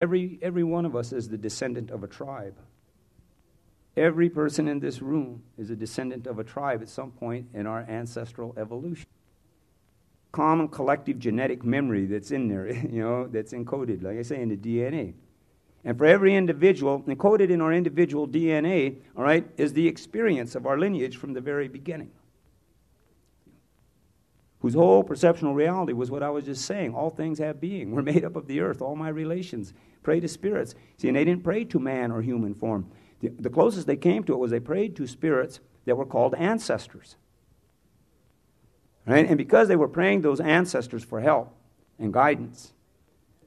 Every one of us is the descendant of a tribe. Every person in this room is a descendant of a tribe at some point in our ancestral evolution. Common collective genetic memory that's in there, that's encoded, like I say, in the DNA. And for every individual, encoded in our individual DNA, all right, is the experience of our lineage from the very beginning, whose whole perceptual reality was what I was just saying. All things have being. We're made up of the earth. All my relations pray to spirits. See, and they didn't pray to man or human form. The closest they came to it was they prayed to spirits that were called ancestors. Right? And because they were praying those ancestors for help and guidance,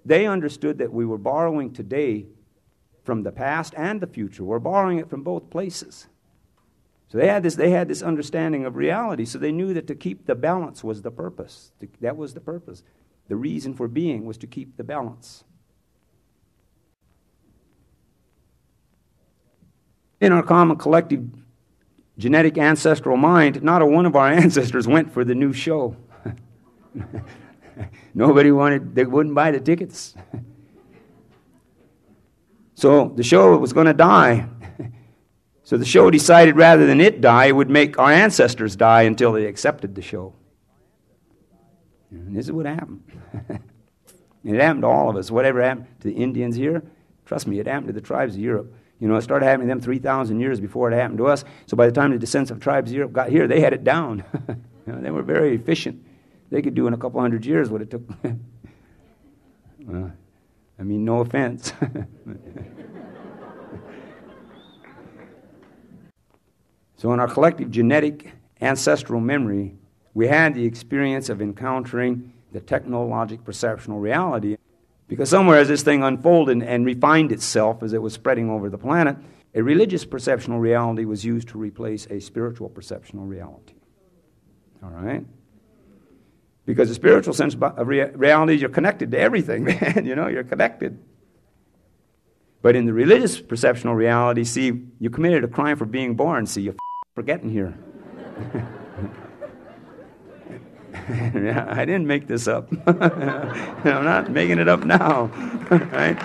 they understood that we were borrowing today from the past and the future. We're borrowing it from both places. So they had this understanding of reality. So they knew that to keep the balance was the purpose. That was the purpose. The reason for being was to keep the balance. In our common collective genetic ancestral mind, not a one of our ancestors went for the new show. Nobody they wouldn't buy the tickets. So the show was going to die. So the show decided rather than it die, it would make our ancestors die until they accepted the show. And this is what happened. And it happened to all of us. Whatever happened to the Indians here, trust me, it happened to the tribes of Europe. It started happening to them 3,000 years before it happened to us. So by the time the descendants of tribes of Europe got here, they had it down. They were very efficient. They could do in a couple hundred years what it took. Well, I mean, no offense. So in our collective genetic ancestral memory, we had the experience of encountering the technologic perceptual reality. Because somewhere as this thing unfolded and refined itself as it was spreading over the planet, a religious perceptual reality was used to replace a spiritual perceptual reality. All right? Because the spiritual sense of reality, you're connected to everything, man. You're connected. But in the religious perceptual reality, see, you committed a crime for being born. See, you're for getting here. I didn't make this up. I'm not making it up now. Right?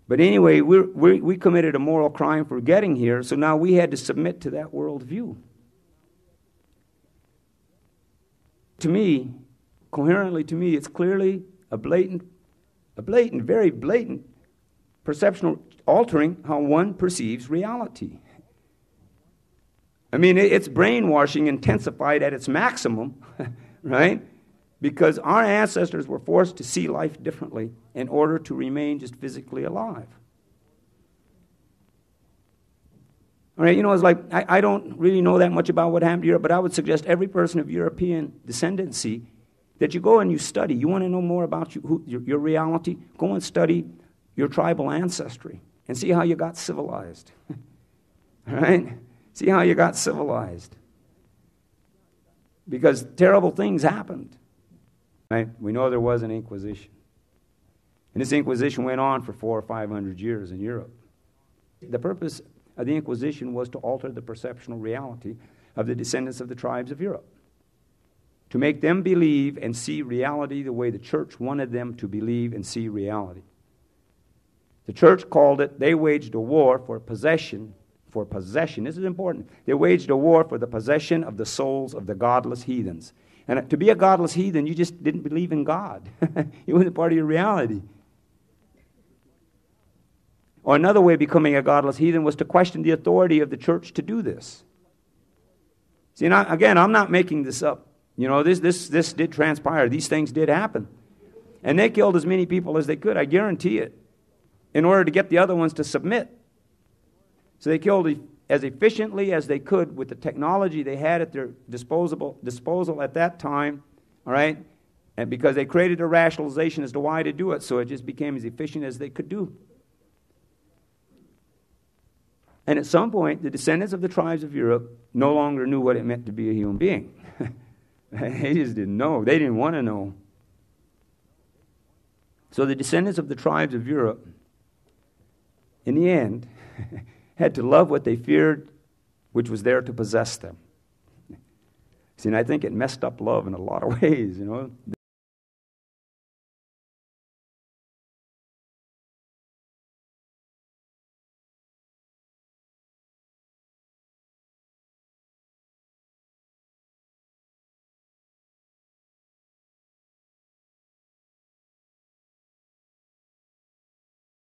But anyway, we committed a moral crime for getting here, so now we had to submit to that worldview. To me, coherently to me, it's clearly a blatant, very blatant perceptual altering how one perceives reality. I mean, it's brainwashing intensified at its maximum, right? Because our ancestors were forced to see life differently in order to remain just physically alive. All right, it's like, I don't really know that much about what happened to Europe, but I would suggest every person of European descendancy that you go and you study. You want to know more about your reality? Go and study your tribal ancestry and see how you got civilized. All right? See how you got civilized. Because terrible things happened. Right? We know there was an Inquisition. And this Inquisition went on for 400 or 500 years in Europe. The purpose of the Inquisition was to alter the perceptual reality of the descendants of the tribes of Europe. To make them believe and see reality the way the church wanted them to believe and see reality. The church called it, they waged a war for possession. This is important. They waged a war for the possession of the souls of the godless heathens. And to be a godless heathen, you just didn't believe in God. It wasn't part of your reality. Or another way of becoming a godless heathen was to question the authority of the church to do this. See, again, I'm not making this up. This did transpire. These things did happen. And they killed as many people as they could, I guarantee it, in order to get the other ones to submit. So they killed as efficiently as they could with the technology they had at their disposal at that time, all right? And because they created a rationalization as to why to do it, so it just became as efficient as they could do. And at some point, the descendants of the tribes of Europe no longer knew what it meant to be a human being. They just didn't know. They didn't want to know. So the descendants of the tribes of Europe, in the end, had to love what they feared, which was there to possess them. See, and I think it messed up love in a lot of ways,